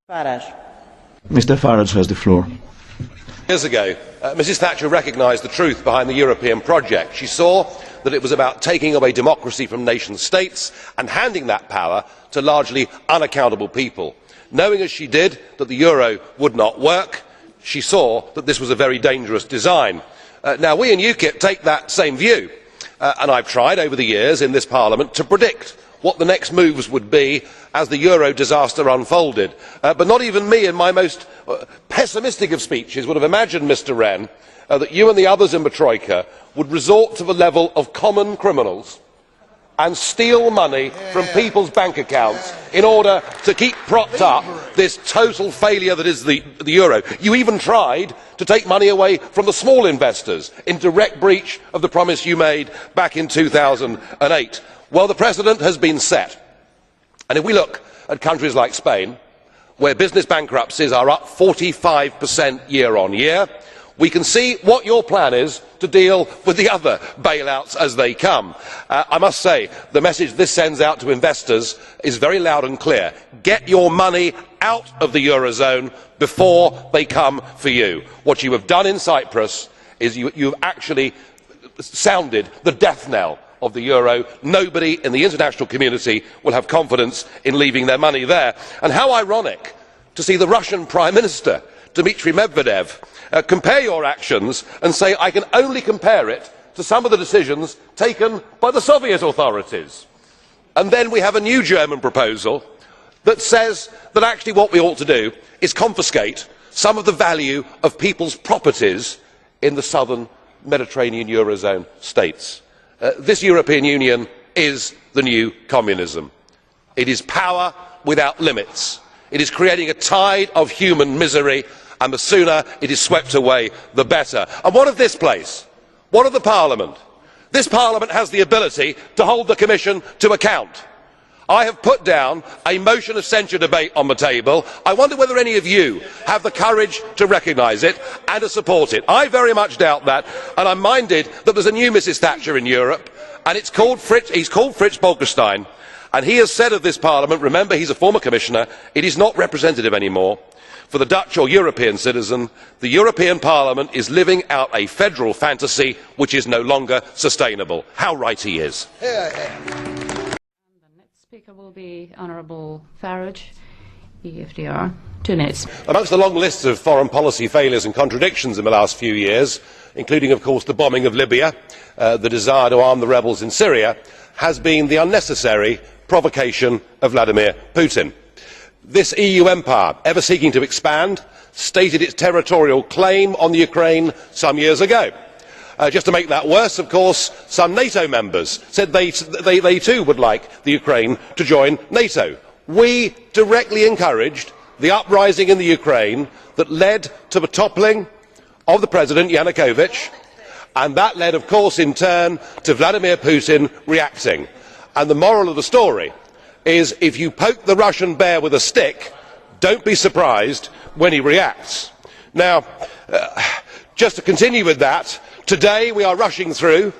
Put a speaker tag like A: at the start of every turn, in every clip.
A: Farage.
B: Mr. Farage has the floor.
C: Years ago, Mrs Thatcher recognised the truth behind the European project. She saw that it was about taking away democracy from nation states and handing that power to largely unaccountable people. Knowing as she did that the euro would not work, she saw that this was a very dangerous design. Now we in UKIP take that same view, and I have tried over the years in this Parliament to predict what the next moves would be as the euro disaster unfolded. But not even me in my most pessimistic of speeches would have imagined, Mr Rehn, that you and the others in the Troika would resort to the level of common criminals and steal money from people's bank accounts in order to keep propped up this total failure that is the euro. You even tried to take money away from the small investors in direct breach of the promise you made back in 2008. Well, the precedent has been set, and if we look at countries like Spain, where business bankruptcies are up 45% year on year, we can see what your plan is to deal with the other bailouts as they come. I must say, the message this sends out to investors is very loud and clear. Get your money out of the eurozone before they come for you. What you have done in Cyprus is you have actually sounded the death knell of the euro. Nobody in the international community will have confidence in leaving their money there. And how ironic to see the Russian Prime Minister, Dmitry Medvedev, compare your actions and say, I can only compare it to some of the decisions taken by the Soviet authorities. And then we have a new German proposal that says that actually what we ought to do is confiscate some of the value of people's properties in the southern Mediterranean eurozone states. This European Union is the new communism. It is power without limits. It is creating a tide of human misery, and the sooner it is swept away, the better. And what of this place? What of the Parliament? This Parliament has the ability to hold the Commission to account. I have put down a motion of censure debate on the table. I wonder whether any of you have the courage to recognise it and to support it. I very much doubt that, and I'm minded that there's a new Mrs Thatcher in Europe, and he's called Fritz Bolkestein, and he has said of this Parliament, remember he's a former commissioner, it is not representative anymore. For the Dutch or European citizen, the European Parliament is living out a federal fantasy which is no longer sustainable. How right he is.
D: Speaker will be Honourable Farage, EFDR. 2 minutes.
C: Amongst the long list of foreign policy failures and contradictions in the last few years, including of course the bombing of Libya, the desire to arm the rebels in Syria, has been the unnecessary provocation of Vladimir Putin. This EU empire, ever seeking to expand, stated its territorial claim on the Ukraine some years ago. Just to make that worse, of course, some NATO members said they too would like the Ukraine to join NATO. We directly encouraged the uprising in the Ukraine that led to the toppling of the President Yanukovych, and that led, of course, in turn to Vladimir Putin reacting. And the moral of the story is if you poke the Russian bear with a stick, don't be surprised when he reacts. Now, just to continue with that, today we are rushing through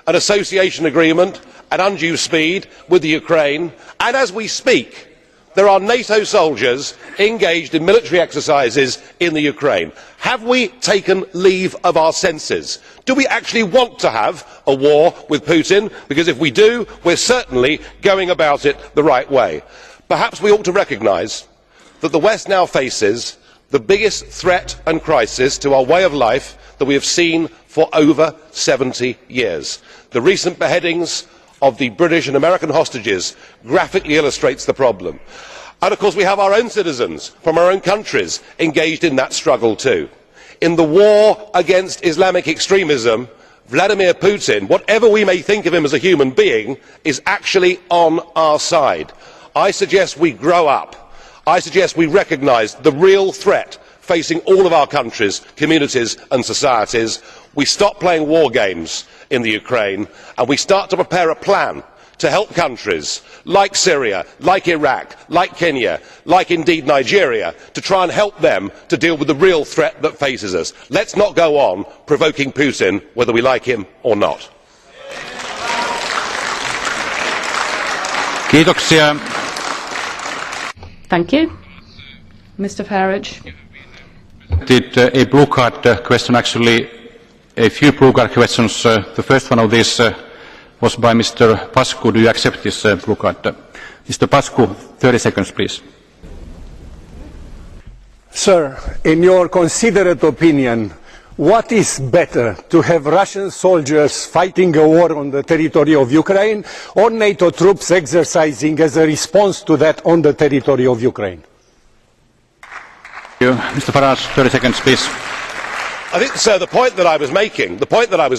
C: an association agreement at undue speed with the Ukraine, and as we speak there are NATO soldiers engaged in military exercises in the Ukraine. Have we taken leave of our senses? Do we actually want to have a war with Putin? Because if we do, we are certainly going about it the right way. Perhaps we ought to recognise that the West now faces the biggest threat and crisis to our way of life that we have seen for over 70 years. The recent beheadings of the British and American hostages graphically illustrates the problem. And of course we have our own citizens from our own countries engaged in that struggle too. In the war against Islamic extremism, Vladimir Putin, whatever we may think of him as a human being, is actually on our side. I suggest we grow up. I suggest we recognise the real threat facing all of our countries, communities and societies. We stop playing war games in the Ukraine and we start to prepare a plan to help countries like Syria, like Iraq, like Kenya, like indeed Nigeria, to try and help them to deal with the real threat that faces us. Let's not go on provoking Putin whether we like him or not.
D: Thank you. Mr. Farage.
A: Did a blue card question, actually a few blue card questions. The first one of these was by Mr. Pascu. Do you accept this blue card? Mr. Pascu, 30 seconds, please.
E: Sir, in your considerate opinion, what is better, to have Russian soldiers fighting a war on the territory of Ukraine or NATO troops exercising as a response to that on the territory of Ukraine?
A: Mr. Farage, 30 seconds, please.
C: I think, sir, the point that I was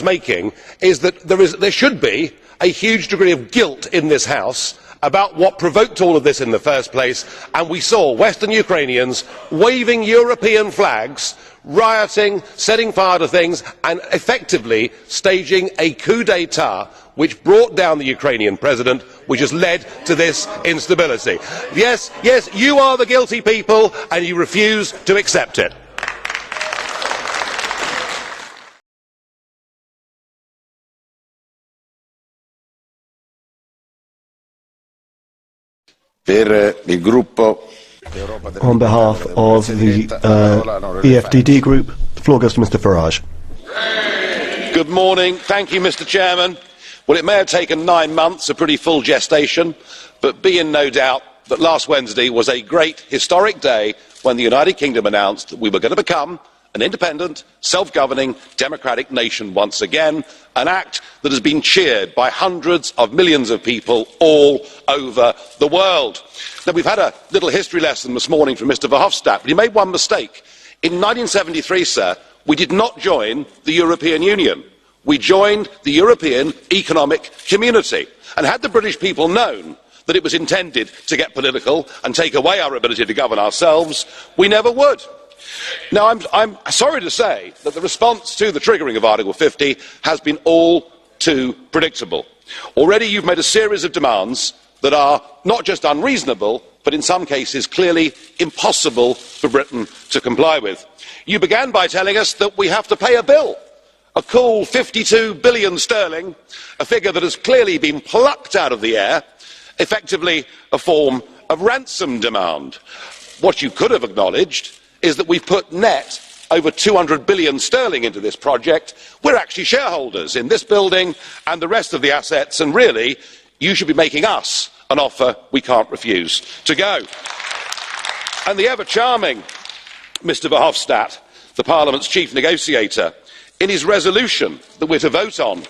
C: making is that there should be a huge degree of guilt in this House about what provoked all of this in the first place, and we saw Western Ukrainians waving European flags, rioting, setting fire to things, and effectively staging a coup d'etat which brought down the Ukrainian president, which has led to this instability. Yes, yes, you are the guilty people, and you refuse to accept it.
B: On behalf of the EFDD group, the floor goes to Mr. Farage.
C: Good morning. Thank you, Mr. Chairman. Well, it may have taken 9 months, a pretty full gestation, but be in no doubt that last Wednesday was a great historic day when the United Kingdom announced that we were going to become an independent, self-governing, democratic nation once again, an act that has been cheered by hundreds of millions of people all over the world. Now, we've had a little history lesson this morning from Mr. Verhofstadt, but he made one mistake. In 1973, sir, we did not join the European Union. We joined the European Economic Community. And had the British people known that it was intended to get political and take away our ability to govern ourselves, we never would. Now, I'm sorry to say that the response to the triggering of Article 50 has been all too predictable. Already you've made a series of demands that are not just unreasonable, but in some cases clearly impossible for Britain to comply with. You began by telling us that we have to pay a bill, a cool 52 billion sterling, a figure that has clearly been plucked out of the air, effectively a form of ransom demand. What you could have acknowledged is that we've put net over 200 billion sterling into this project. We're actually shareholders in this building and the rest of the assets, and really, you should be making us an offer we can't refuse to go. And the ever-charming Mr. Verhofstadt, the Parliament's chief negotiator, in his resolution that we're to vote on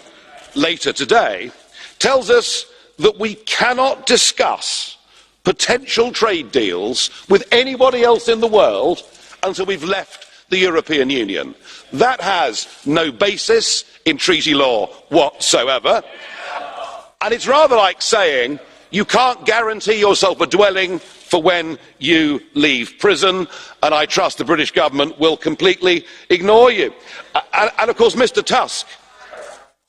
C: later today, tells us that we cannot discuss potential trade deals with anybody else in the world until we've left the European Union. That has no basis in treaty law whatsoever. And it's rather like saying you can't guarantee yourself a dwelling for when you leave prison, and I trust the British government will completely ignore you. And of course, Mr. Tusk,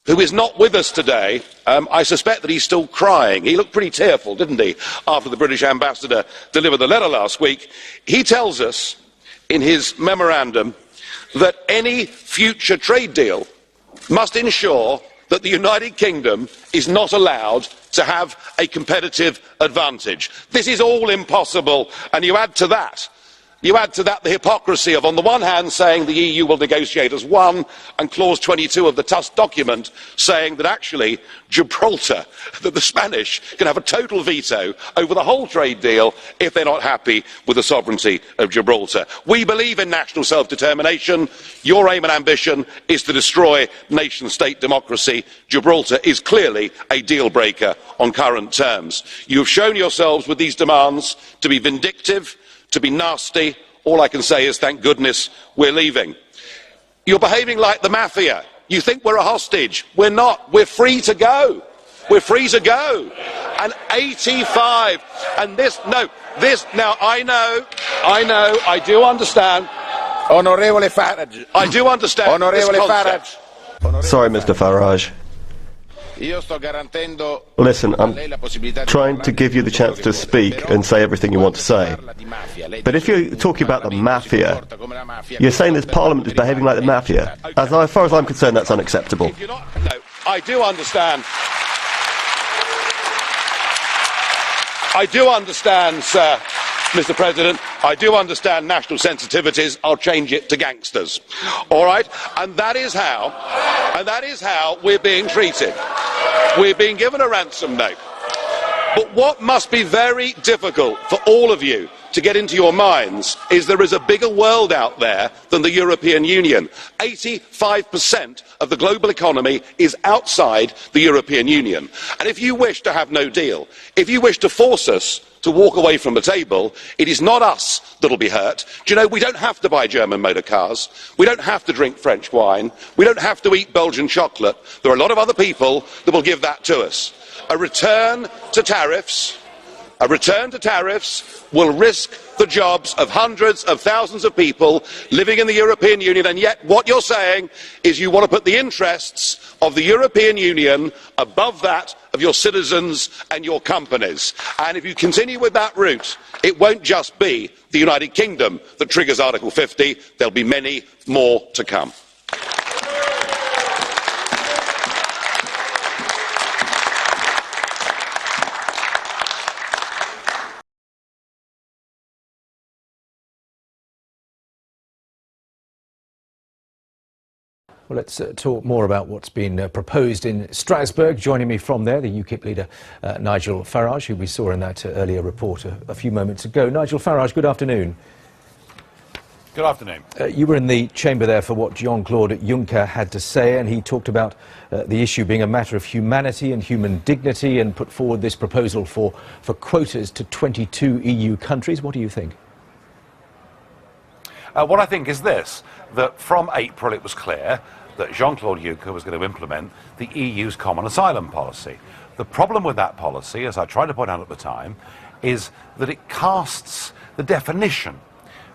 C: who is not with us today, I suspect that he's still crying. He looked pretty tearful, didn't he, after the British ambassador delivered the letter last week. He tells us in his memorandum that any future trade deal must ensure that the United Kingdom is not allowed to have a competitive advantage. This is all impossible, and you add to that the hypocrisy of, on the one hand, saying the EU will negotiate as one, and clause 22 of the Tusk document saying that actually Gibraltar, that the Spanish can have a total veto over the whole trade deal if they're not happy with the sovereignty of Gibraltar. We believe in national self-determination. Your aim and ambition is to destroy nation-state democracy. Gibraltar is clearly a deal-breaker on current terms. You have shown yourselves with these demands to be vindictive, to be nasty. All I can say is thank goodness we're leaving. You're behaving like the mafia. You think we're a hostage. We're not. We're free to go. We're free to go. And 85, and this, now I know, I do understand.
F: Onorevole Farage.
C: I do understand.
F: Onorevole Farage.
B: Sorry, Mr. Farage. Listen, I'm trying to give you the chance to speak and say everything you want to say. But if you're talking about the mafia, you're saying this Parliament is behaving like the mafia. As far as I'm concerned, that's unacceptable.
C: No, I do understand. I do understand, sir. Mr. President, I do understand national sensitivities. I'll change it to gangsters. All right? And that is how we're being treated. We're being given a ransom note. But what must be very difficult for all of you to get into your minds is there is a bigger world out there than the European Union. 85% of the global economy is outside the European Union. And if you wish to have no deal, if you wish to force us to walk away from the table, it is not us that will be hurt. Do you know, we don't have to buy German motor cars, we don't have to drink French wine, we don't have to eat Belgian chocolate. There are a lot of other people that will give that to us. A return to tariffs will risk the jobs of hundreds of thousands of people living in the European Union, and yet what you're saying is you want to put the interests of the European Union above that of your citizens and your companies. And if you continue with that route, it won't just be the United Kingdom that triggers Article 50, there'll be many more to come.
G: Well, let's talk more about what's been proposed in Strasbourg. Joining me from there, the UKIP leader Nigel Farage, who we saw in that earlier report a few moments ago. Nigel Farage, good afternoon.
H: Good afternoon.
G: You were in the chamber there for what Jean-Claude Juncker had to say, and he talked about the issue being a matter of humanity and human dignity, and put forward this proposal for quotas to 22 EU countries. What do you think?
H: What I think is this, that from April it was clear that Jean-Claude Juncker was going to implement the EU's common asylum policy. The problem with that policy, as I tried to point out at the time, is that it casts the definition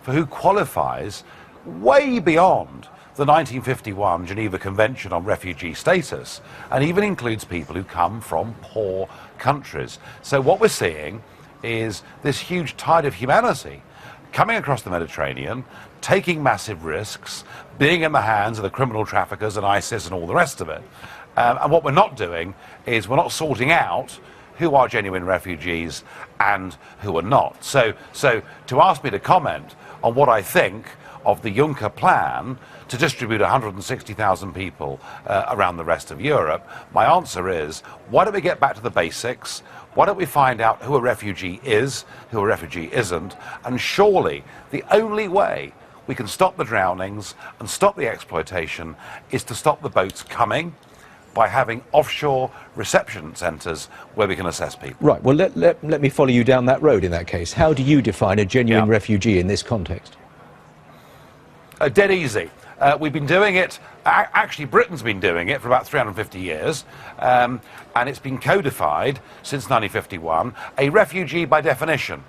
H: for who qualifies way beyond the 1951 Geneva Convention on Refugee Status, and even includes people who come from poor countries. So what we're seeing is this huge tide of humanity coming across the Mediterranean, taking massive risks, being in the hands of the criminal traffickers and ISIS and all the rest of it. And what we're not doing is we're not sorting out who are genuine refugees and who are not. So to ask me to comment on what I think of the Juncker plan to distribute 160,000 people around the rest of Europe, my answer is, why don't we get back to the basics? Why don't we find out who a refugee is, who a refugee isn't? And surely the only way we can stop the drownings and stop the exploitation is to stop the boats coming by having offshore reception centres where we can assess people.
G: Right, well, let me follow you down that road in that case. How do you define a genuine refugee in this context?
H: Dead easy. We've been doing it, actually Britain's been doing it for about 350 years, and it's been codified since 1951. A refugee, by definition,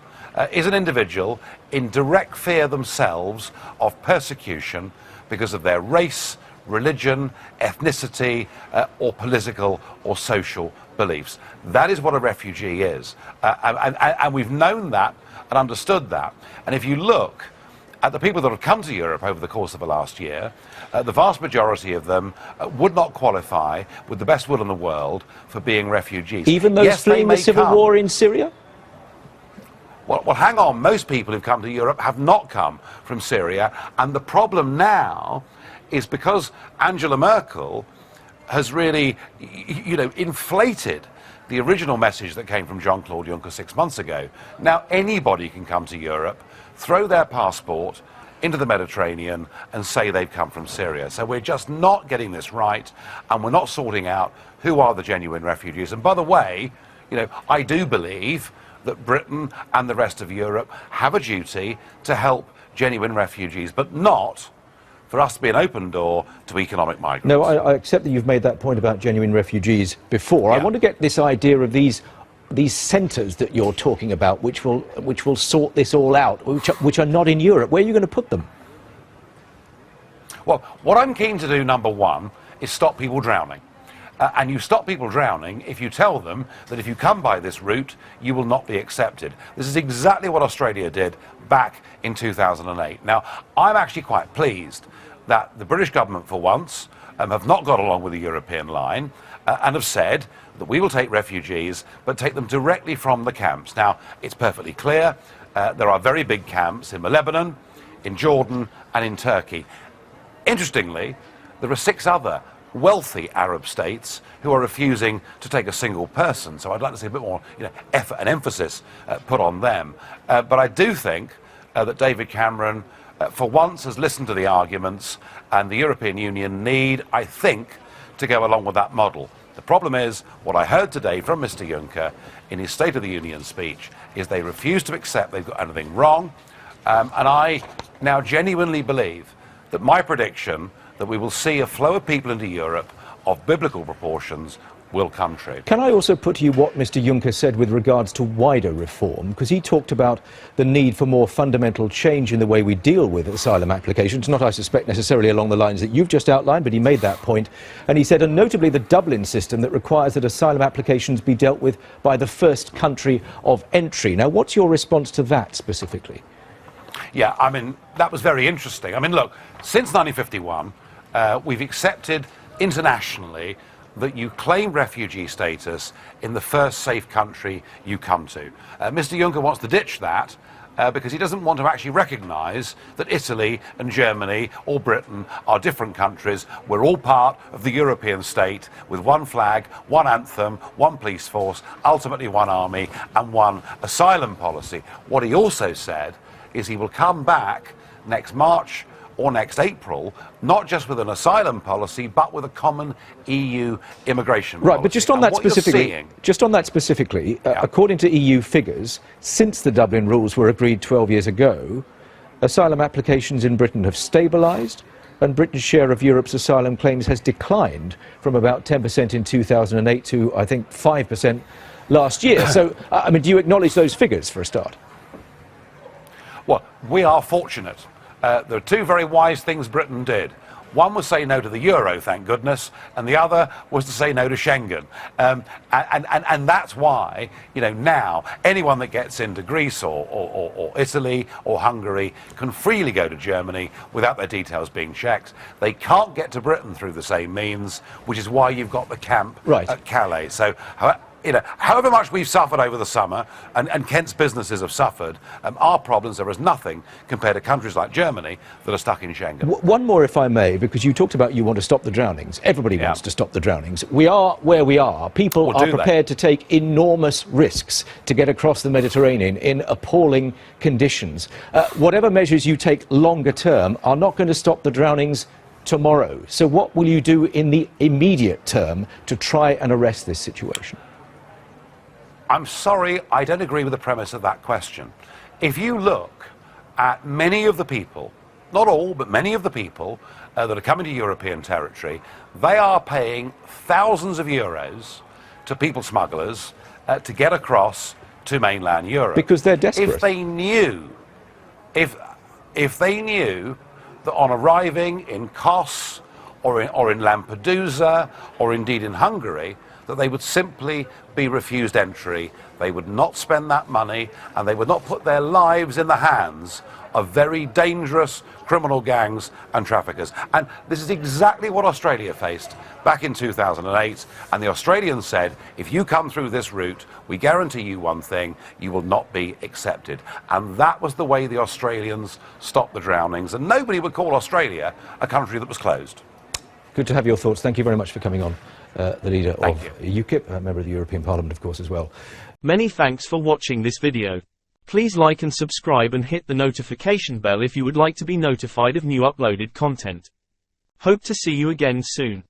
H: is an individual in direct fear themselves of persecution because of their race, religion, ethnicity, or political or social beliefs. That is what a refugee is. And we've known that and understood that. And if you look at the people that have come to Europe over the course of the last year, the vast majority of them would not qualify, with the best will in the world, for being refugees.
G: Even those fleeing the civil war in Syria?
H: Well, hang on. Most people who've come to Europe have not come from Syria. And the problem now is because Angela Merkel has really, inflated the original message that came from Jean-Claude Juncker 6 months ago. Now anybody can come to Europe, throw their passport into the Mediterranean and say they've come from Syria. So we're just not getting this right, and we're not sorting out who are the genuine refugees. And by the way, I do believe that Britain and the rest of Europe have a duty to help genuine refugees, but not for us to be an open door to economic migrants.
G: No, I accept that you've made that point about genuine refugees before. Yeah. I want to get this idea of these centres that you're talking about, which will sort this all out, which are not in Europe. Where are you going to put them?
H: Well, what I'm keen to do, number one, is stop people drowning. And you stop people drowning if you tell them that if you come by this route, you will not be accepted. This is exactly what Australia did back in 2008. Now, I'm actually quite pleased that the British government, for once, have not got along with the European line, and have said that we will take refugees, but take them directly from the camps. Now, it's perfectly clear there are very big camps in Lebanon, in Jordan, and in Turkey. Interestingly, there are 6 other wealthy Arab states who are refusing to take a single person. So I'd like to see a bit more effort and emphasis put on them. But I do think that David Cameron, for once, has listened to the arguments, and the European Union need, I think, to go along with that model. The problem is, what I heard today from Mr. Juncker in his State of the Union speech is they refuse to accept they've got anything wrong. And I now genuinely believe that my prediction that we will see a flow of people into Europe of biblical proportions will come true.
G: Can I also put to you what Mr. Juncker said with regards to wider reform? Because he talked about the need for more fundamental change in the way we deal with asylum applications, not, I suspect, necessarily along the lines that you've just outlined, but he made that point. And he said, and notably the Dublin system that requires that asylum applications be dealt with by the first country of entry. Now, what's your response to that specifically?
H: Yeah, I mean, that was very interesting. I mean, look, since 1951, we've accepted internationally that you claim refugee status in the first safe country you come to. Mr. Juncker wants to ditch that because he doesn't want to actually recognise that Italy and Germany or Britain are different countries. We're all part of the European state with one flag, one anthem, one police force, ultimately one army and one asylum policy. What he also said is he will come back next March or next April, not just with an asylum policy, but with a common EU immigration policy.
G: Right, but just on that specifically, according to EU figures, since the Dublin rules were agreed 12 years ago, asylum applications in Britain have stabilised, and Britain's share of Europe's asylum claims has declined from about 10% in 2008 to, I think, 5% last year. So, I mean, do you acknowledge those figures for a start?
H: Well, we are fortunate. There are 2 very wise things Britain did. One was say no to the euro, thank goodness, and the other was to say no to Schengen. And that's why, now anyone that gets into Greece or Italy or Hungary can freely go to Germany without their details being checked. They can't get to Britain through the same means, which is why you've got the camp at Calais. So, however much we've suffered over the summer, and Kent's businesses have suffered, our problems are as nothing compared to countries like Germany that are stuck in Schengen.
G: One more, if I may, because you talked about you want to stop the drownings. Everybody wants to stop the drownings. We are where we are. People are prepared to take enormous risks to get across the Mediterranean in appalling conditions. Whatever measures you take longer term are not going to stop the drownings tomorrow. So what will you do in the immediate term to try and arrest this situation?
H: I'm sorry, I don't agree with the premise of that question. If you look at many of the people, not all, but many of the people that are coming to European territory, they are paying thousands of euros to people smugglers to get across to mainland Europe.
G: Because they're desperate.
H: If they knew that on arriving in Kos or in Lampedusa or indeed in Hungary, that they would simply be refused entry, they would not spend that money, and they would not put their lives in the hands of very dangerous criminal gangs and traffickers. And this is exactly what Australia faced back in 2008, and the Australians said, if you come through this route, we guarantee you one thing, you will not be accepted. And that was the way the Australians stopped the drownings, and nobody would call Australia a country that was closed.
G: Good to have your thoughts. Thank you very much for coming on. The leader of UKIP, a member of the European Parliament, of course, as well.
I: Many thanks for watching this video. Please like and subscribe and hit the notification bell if you would like to be notified of new uploaded content. Hope to see you again soon.